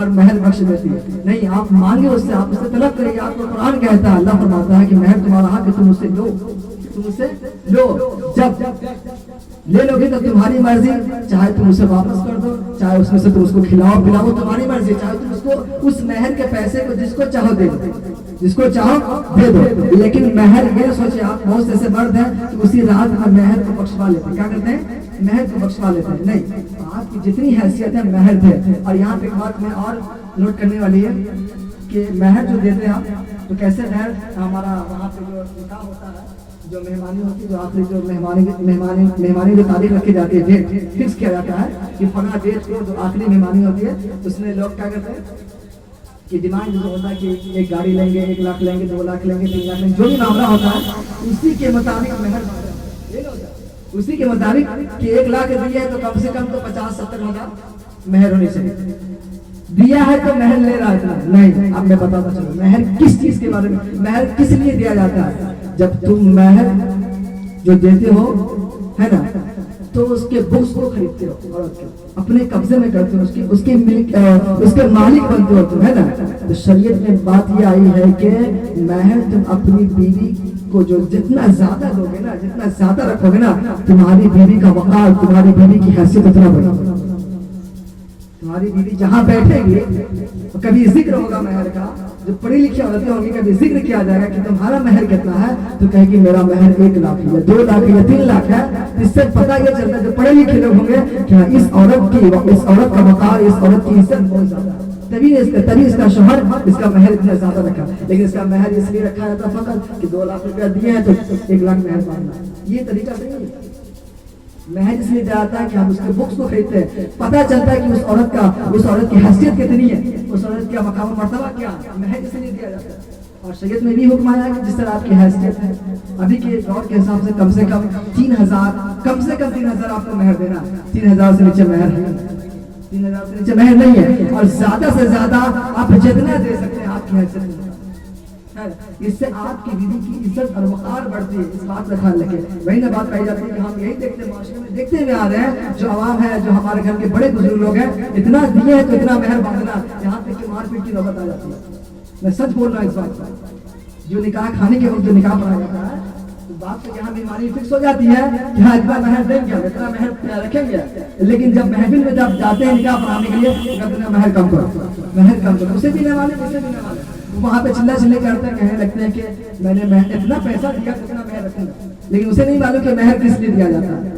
اور مہر بخش دیتی ہے. نہیں، آپ مانگے اس سے، آپ اس سے طلب کریں گے. آپ کو قرآن کہتا ہے، اللہ فرماتا ہے کہ مہر تمہارا حق ہے، تم اس سے لو، تم اس سے لو. جب لے لو گے تو تمہاری مرضی، چاہے تم اسے واپس کر دو، چاہے اس میں سے تم اس کو کھلاؤ پلاؤ، تمہاری مرضی. چاہے تم اس کو اس مہر کے پیسے کو جس کو چاہو دے دو، جس کو چاہو دے دو. لیکن مہر یہ سوچے، آپ بہت سے ایسے مرد ہیں کہ اسی رات میں مہر کو بخشوا لیتے ہیں. کیا کرتے ہیں؟ مہر کو بخشوا لیتے ہیں. نہیں، آپ کی جتنی حیثیت ہے مہر دے. اور یہاں پہ ایک بات میں اور نوٹ کرنے والی ہے کہ مہر جو دیتے ہیں آپ تو کیسے مہر ہمارا وہاں پہ جو نکاح ہوتا ہے، جو مہمانی ہوتی ہے، جو آخری جو مہمانی جو تاریخ رکھی جاتی ہے، ڈیٹ فکس کیا جاتا ہے کہ فلاں ڈیٹ کو جو آخری مہمانی ہوتی ہے اس میں لوگ کیا کرتے ہیں کہ ڈیمانڈ جو ہوتا ہے کہ ایک گاڑی لیں گے، 1 لاکھ لیں گے، 2 لاکھ لیں گے، 3 لاکھ لیں گے، جو بھی معاملہ ہوتا ہے اسی کے مطابق مہر اسی کے مطابق کہ 1 لاکھ دیا ہے تو کم سے کم تو 50-70 ہزار مہر ہونی چاہیے. دیا ہے تو مہر لے رہا ہے؟ نہیں. اب میں بتاتا چلوں مہر کس چیز کے بارے میں، مہر کس لیے دیا جاتا ہے. جب تم مہر جو دیتے ہو ہے نا، تو اس کے بکس کو خریدتے ہو اور اپنے قبضے میں کرتے ہو، اس کے مالک بنتے ہو تم، ہے نا. تو شریعت میں بات یہ آئی ہے کہ مہر تم اپنی بیوی کو جو جتنا زیادہ دو گے نا، جتنا زیادہ رکھو گے نا، تمہاری بیوی کا وقار، تمہاری بیوی کی حیثیت اتنا بڑھے گا. تمہاری بیوی جہاں بیٹھے گی کبھی ذکر ہوگا مہر کا، جو پڑھی لکھی عورتیں ہوں گی کبھی ذکر کیا جائے گا کہ تمہارا مہر کتنا ہے، تو کہے کہ میرا مہر 1 لاکھ یا 2 لاکھ یا 3 لاکھ ہے. اس سے پتہ یہ چلتا ہے جو پڑھے لکھے لوگ ہوں گے کہ اس عورت کا وقار، اس عورت کی عزت بہت زیادہ ہے، تبھی اس کا شوہر اس کا مہر اتنا زیادہ رکھا. لیکن اس کا مہر اس لیے رکھا جاتا فقط کہ 2 لاکھ روپیہ دیے ہیں تو 1 لاکھ مہر مانگنا. یہ طریقہ صحیح ہے. مہر اس لیے جاتا ہے کہ ہم اس کے بکس کو خریدتے ہیں، پتہ چلتا ہے کہ اس عورت کی حیثیت کتنی ہے، اس عورت کا مقام و مرتبہ کیا ہے. مہر اس لیے دیا جاتا ہے. اور شریعت میں بھی حکم آیا ہے کہ جس طرح آپ کی حیثیت ہے ابھی کے دور کے حساب سے کم سے کم 3,000 آپ کو مہر دینا. 3,000 سے نیچے مہر ہے، 3,000 سے نیچے مہر نہیں ہے. اور زیادہ سے زیادہ آپ جتنا دے سکتے ہیں آپ کی حیثیت. اس سے آپ کی بیوی کی عزت اور وقار بڑھتی ہے. اس بات کا خیال رکھیں. وہی نہ بات پائی جاتی ہے کہ ہم یہی دیکھتے ہیں، معاشرے میں دیکھتے ہوئے آ رہے ہیں، جو عوام ہے، جو ہمارے گھر کے بڑے بزرگ لوگ ہیں، اتنا دیے ہیں تو اتنا مہر مانگنا، یہاں تک کہ مار پیٹ کی نوبت آ جاتی ہے. میں سچ بول رہا ہوں. اس بات کا جو نکاح کھانے کے وقت جو نکاح پڑھا جاتا ہے تو بات تو یہاں بیماری فکس ہو جاتی ہے کہ ہاں اتنا مہر دیں گے، اتنا مہر رکھیں گے. لیکن جب محفل میں جب جاتے ہیں نکاح پڑھانے کے لیے اتنا مہر کم کرو، مہر کم کرو. اسے دینے والے وہاں پہ چلے کرتے ہیں، کہنے لگتے ہیں کہ میں نے اتنا پیسہ دیا اتنا مہر رکھوں گا. لیکن اسے نہیں معلوم کہ مہر کس لیے دیا جاتا ہے.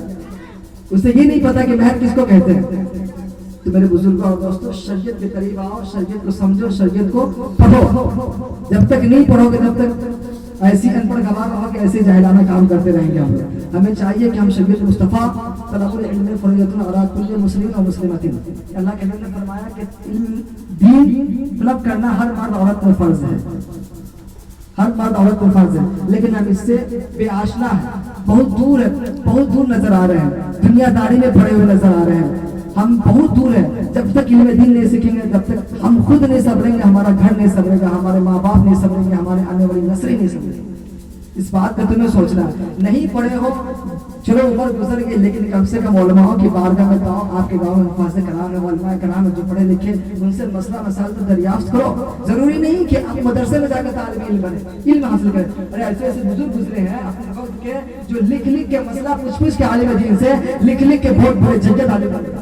اسے یہ نہیں پتا کہ مہر کس کو کہتے ہیں. تو میرے بزرگوں اور دوستوں، شریعت کے قریب آؤ، شریعت کو سمجھو، شریعت کو پڑھو. جب تک نہیں پڑھو گے تب تک ایسی ان پڑھ گواہ رہو کہ ایسے جاہلانہ کام کرتے رہیں گے. ہمیں چاہیے کہ ہم شریعت مصطفیٰ طلب العلم فریضۃ علی کل مسلم و مسلمۃ. اللہ کے نبی نے فرمایا کہ دین طلب کرنا ہر مرد عورت پر فرض ہے، ہر مرد عورت پر فرض ہے. لیکن ہم اس سے بے آشنا ہے، بہت دور نظر آ رہے ہیں، دنیا داری میں پڑے ہوئے نظر آ رہے ہیں. ہم بہت دور ہیں. جب تک علم دین نہیں سیکھیں گے، جب تک ہم خود نہیں سبریں گے، ہمارا گھر نہیں سبرے گا، ہمارے ماں باپ نہیں سبریں گے، ہمارے آنے والی نسلیں نہیں سبریں گی. اس بات کا تمہیں سوچنا ہے. نہیں پڑھے ہو چلو عمر گزر گئی، لیکن کم سے کم علماء کی بارگاہ میں جاؤ. آپ کے گاؤں میں حفاظ کرام ہے، علماء کرام ہے جو پڑھے لکھے، ان سے مسئلہ مسائل کو دریافت کرو. ضروری نہیں کہ آپ مدرسے میں جا کے طالب علم بنے، علم حاصل کریں. ارے ایسے بزرگ گزرے ہیں اپنے وقت کے جو لکھ کے مسئلہ پوچھ کے عالم دین سے لکھ کے بہت بڑے ججت عالم بنے.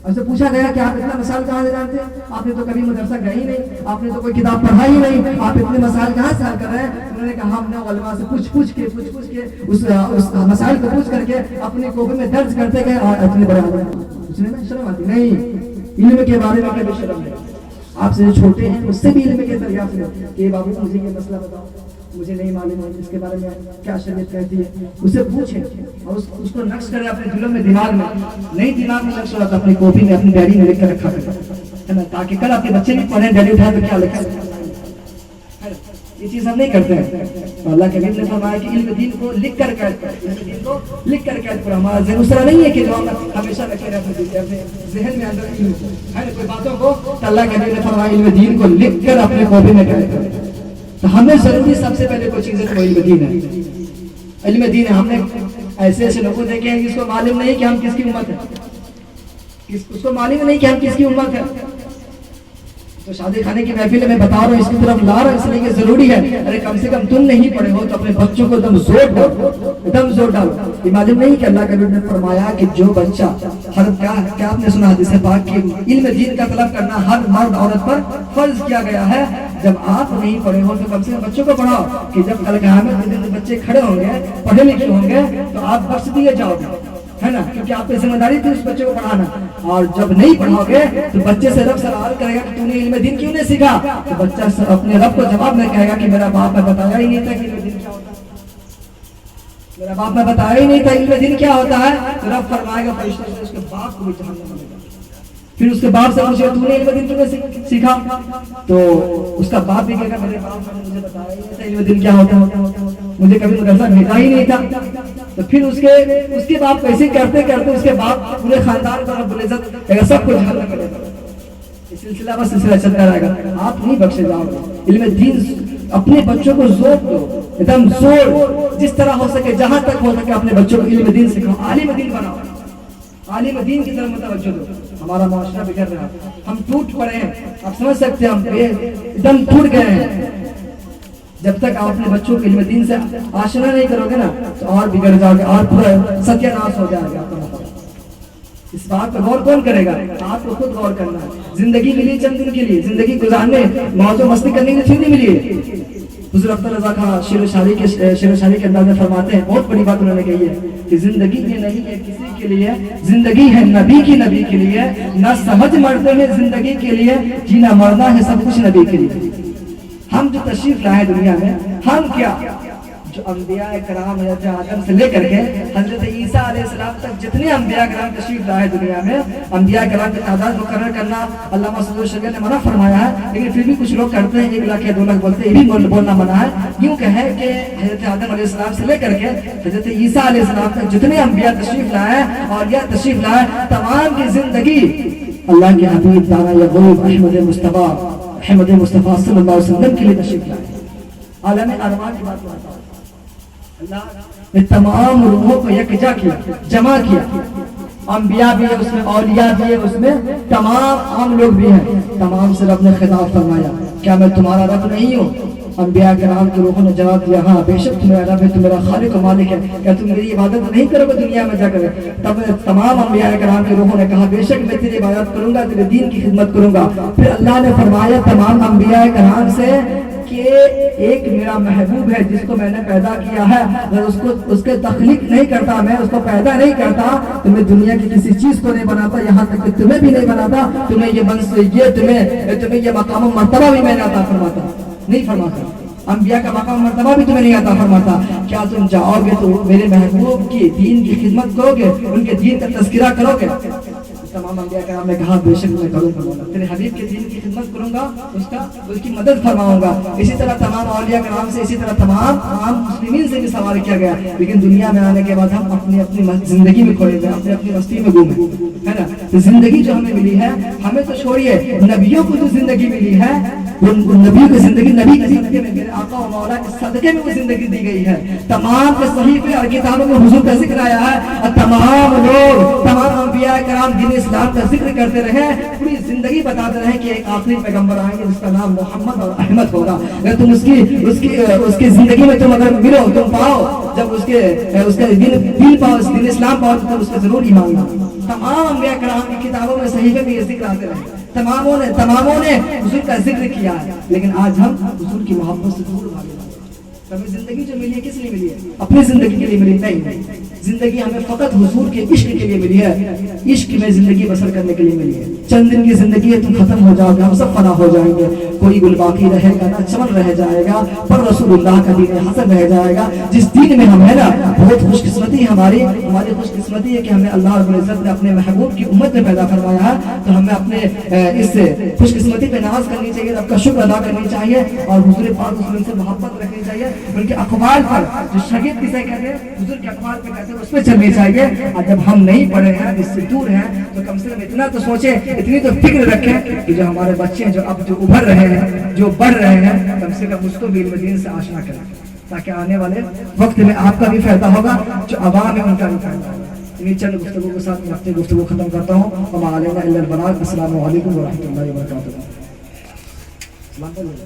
اور سے پوچھا گیا کہ آپ اتنا مسائل کہاں سے جانتے ہیں؟ آپ نے تو کبھی مدرسہ گئے ہی نہیں، آپ نے تو کوئی کتاب پڑھا ہی نہیں، آپ اتنے مسائل کہاں سے حل کر رہے ہیں؟ انہوں نے کہا ہم نے علماء سے پوچھ کے اس مسائل کو پوچھ کر کے اپنے کوفے میں درج کرتے گئے اور اتنے بڑے عالم. اس میں شرم آتی نہیں، علم کے بارے میں کبھی شرم نہیں. آپ سے جو چھوٹے ہیں اس سے بھی علم کے دریافت کریں کہ بابو مجھے یہ مسئلہ بتاؤ، مجھے نہیں معلوم ہے اس کے بارے میں کیا شریعت کہتی ہے. اسے پوچھیں اور اس کو نقش کریں اپنے دلوں میں، دماغ میں. نہیں دماغ میں نقش ہوا تو اپنی کاپی میں اپنی ڈائری میں لکھ کر رکھا کریں، تاکہ کل آپ کے بچے بھی پڑھیں ڈائری اٹھائیں تو کیا لکھا. یہ چیز ہم نہیں کرتے ہیں. اللہ کے نبی نے فرمایا کہ علم دین کو لکھ کر قید کرو، علم دین کو لکھ کر قید کرو. ہمارا ذہن اس طرح نہیں ہے کہ جو ہم ہمیشہ رکھے رہتے ہیں اپنے ذہن میں اندر علم ہے کوئی باتوں کو. تو اللہ کے نبی نے فرمایا علم دین کو لکھ کر اپنے کاپی میں قید کرو. تو ہمیں ضروری سب سے پہلے کوئی چیز ہے وہ علم دین ہے. علم دین ہے. ہم نے ایسے لوگوں دیکھے ہیں جس کو معلوم نہیں کہ ہم کس کی امت ہے، اس کو معلوم نہیں کہ ہم کس کی امت ہے. تو شادی خانے کی محفل میں بتا رہا ہوں، اس کی طرف لا رہا ہوں، اس لیے یہ ضروری ہے. ارے کم سے کم تم نہیں پڑھے ہو تو اپنے بچوں کو دم زور ڈالو. یہ معلوم نہیں کہ اللہ کے نبی نے فرمایا کہ جو بچہ کیا آپ نے سنا حدیث پاک کی علم دین کا طلب کرنا ہر مرد عورت پر فرض کیا گیا ہے. جب آپ نہیں پڑھے ہو تو کم سے کم بچوں کو پڑھاؤ کہ جب کل قیامت کے دن بچے کھڑے ہوں گے پڑھے لکھے ہوں گے تو آپ بخش دیے جاؤ گے، ہے نا، کیونکہ آپ کی ذمہ داری تھی اس بچے کو پڑھانا. اور جب نہیں پڑھاؤ گے تو بچے سے رب سوال کرے گا کہ تو نے علم دین کیوں نہیں سیکھا؟ تو بچہ اپنے رب کو جواب میں کہے گا کہ میرا باپ نے بتایا ہی نہیں تھا کہ علم دین کیا ہوتا ہے، میرا باپ نے بتایا ہی نہیں تھا علم دین کیا ہوتا ہے. تو رب فرمائے گا فرشتوں سے اس کے باپ کو بھی جہنم میں. پھر اس کے باپ سے پوچھے تو نے علم دین کیوں نہیں سیکھا؟ تو اس کا باپ بھی کہے گا میرے باپ نے مجھے بتایا ہی نہیں تھا علم دین کیا ہوتا ہے، مجھے کبھی مدرسہ بھیجا ہی نہیں تھا. تو پھر اس کے باپ ایسے کرتے کرتے اس کے باپ پورے خاندان کو رب العزت کہے گا سب کو جہنم میں ڈالے گا. یہ سلسلہ بس سلسلہ چلتا رہے گا، آپ نہیں بخشے جاؤ گے. علم دین اپنے بچوں کو زور دو، ایک دم زور، جس طرح ہو سکے جہاں تک ہو سکے اپنے بچوں کو علم دین سکھاؤ، عالم دین بناؤ، عالم دین کی طرف متوجہ دو. ہمارا معاشرہ بگڑ رہا ہے، ہم ٹوٹ پڑے ہیں، آپ سمجھ سکتے ہیں ہم ایک دم ٹوٹ گئے ہیں. جب تک آپ اپنے بچوں کو علم دین سے آشنا نہیں کرو گے نا تو اور بگڑ جاؤ گے اور پورا ستیہ ناش ہو جائے گا. اس بات پر غور کون کرے گا؟ آپ کو خود غور کرنا ہے. زندگی ملی چند دن کے لیے، زندگی گزارنے موج و مستی کرنے کے لیے نہیں ملی. حضور اختر رضا خان شعر و شاعری کے انداز میں فرماتے ہیں، بہت بڑی بات انہوں نے کہی ہے کہ زندگی یہ نہیں ہے کسی کے لیے، زندگی ہے نبی کے لیے. نہ سمجھ مرتے ہیں زندگی کے لیے، جینا مرنا ہے سب کچھ نبی کے لیے. ہم جو تشریف لائے دنیا میں، ہم کیا جو انبیاء کرام حضرت آدم سے لے کر کے حضرت عیسیٰ علیہ السلام تک جتنے انبیاء کرام تشریف لائے دنیا میں، انبیاء کرام کی تعداد مقرر کرنا علامہ صدوق شریعت نے منع فرمایا ہے، لیکن پھر بھی کچھ لوگ کرتے ہیں، 1 لاکھ یا 2 لاکھ بولتے ہیں، یہ بھی بولنا منع ہے. یوں کہ ہے کہ حضرت آدم علیہ السلام سے لے کر کے حضرت عیسیٰ علیہ السلام تک جتنے انبیاء تشریف لائے اور یہ تشریف لائے، تمام کی زندگی اللہ کے حبیب دانا یعقوب احمد مصطفیٰ صلی اللہ علیہ وسلم کے لیے تشریف لائے. عالم ارواح کی بات کرتا ہوں، اللہ نے تمام روحوں کو یکجا کیا، جمع کیا. انبیاء بھی ہے اس میں، اولیاء بھی ہے اس میں، تمام عام لوگ بھی ہیں. تمام سے رب نے خطاب فرمایا، کیا میں تمہارا رب نہیں ہوں؟ انبیاء کرام کی روحوں نے جواب دیا، ہاں بے شک تمہارا رب ہے، تم میرا خالق و مالک ہے. کیا تم میری عبادت نہیں کرو گے دنیا میں جا کر؟ تب تمام انبیاء کرام کی روحوں نے کہا بے شک میں تیری عبادت کروں گا، تیرے دین کی خدمت کروں گا. پھر اللہ نے فرمایا تمام انبیاء کرام سے کہ ایک میرا محبوب ہے جس کو میں نے پیدا کیا ہے، اگر اس کے تخلیق نہیں کرتا، میں اس کو پیدا نہیں کرتا تو میں دنیا کی کسی چیز کو نہیں بناتا، یہاں تک کہ تمہیں بھی نہیں بناتا. تمہیں یہ مقام و مرتبہ بھی میں نے عطا فرماتا نہیں فرماتا، انبیاء کا مقام مرتبہ بھی تمہیں نہیں عطا فرماتا. کیا تم جاؤ گے تو میرے محبوب کی دین کی خدمت کرو گے، ان کے دین کا تذکرہ کرو گے؟ تمام انبیاء کرام نے کہا بے شک میں کروں گا، تیرے حبیب کے دین کی خدمت کروں گا، اس کی مدد فرماؤں گا. اسی طرح تمام اولیاء کرام سے، اسی طرح تمام عام مسلمین سے بھی سوال کیا گیا. لیکن دنیا میں آنے کے بعد ہم اپنی زندگی میں کھوئے گئے، اپنی مستی میں گم ہے نا. تو زندگی جو ہمیں ملی ہے، ہمیں تو چھوڑیے، نبیوں کو جو زندگی ملی ہے، نبی کی زندگی میں میرے آقا و مولا کے صدقے میں وہ زندگی دی گئی ہے. تمام کے صحیفے اور کتابوں میں حضور کا ذکر آیا ہے، اور تمام لوگ، تمام انبیاء کرام دین اسلام کا ذکر کرتے رہے، پوری زندگی بتاتے رہے کہ ایک آخری پیغمبر آئیں گے جس کا نام محمد اور احمد ہوگا. اگر تم اس کی زندگی میں تم اگر ملو، تم پاؤ، جب اس کے دین پاؤ، اس دین اسلام پاؤ تو اس کا ضرور ایمان لاؤ. تمام انبیاء کرام کی کتابوں میں صحیفے میں یہ ذکر آتے رہے، تماموں نے حضور کا ذکر کیا ہے. لیکن آج ہم حضور کی محبت سے دور بھاگے. ہمیں زندگی جو ملی ہے کس لیے ملی ہے؟ اپنی زندگی کے لیے ملی نہیں. زندگی ہمیں فقط حضور کے عشق کے لیے ملی ہے، عشق میں زندگی بسر کرنے کے لیے ملی ہے. چند دن کی زندگی ہے، تم ختم ہو جاؤ گے، ہم سب فنا ہو جائیں گے. کوئی گل باقی رہے گا نہ چمن رہ جائے گا، پر رسول اللہ کا دین حسن رہ جائے گا. جس دین میں ہم ہے نا، بہت خوش قسمتی ہے ہماری خوش قسمتی ہے کہ ہمیں اللہ رب العزت نے اپنے محبوب کی امت میں پیدا فرمایا ہے. تو ہمیں اپنے اس خوش قسمتی پہ ناز کرنی چاہیے، رب کا شکر ادا کرنی چاہیے، اور حضور پاک وسلم سے محبت رکھنی چاہیے. ان کے اقوال پر جو شاگرد کسے کہتے ہیں، حضور کے اقوال پہ کہتے ہیں، اس پہ چلنی چاہیے. اور جب ہم نہیں پڑھے ہیں، اس سے دور ہیں، تو کم سے کم اتنا تو سوچیں، اتنی تو فکر رکھیں کہ جو ہمارے بچے ہیں، جو اب جو ابھر رہے ہیں، جو بڑھ رہے ہیں، کم سے کم اس کو بھی علم دین سے آشنا کریں، تاکہ آنے والے وقت میں آپ کا بھی فائدہ ہوگا، جو عوام ہے ان کا بھی فائدہ ہوگا. انہیں چند گفتگو کے ساتھ میں اپنی گفتگو ختم کرتا ہوں. وما علینا الا البلاغ. السلام علیکم ورحمۃ اللہ وبرکاتہ. لمبے لوگ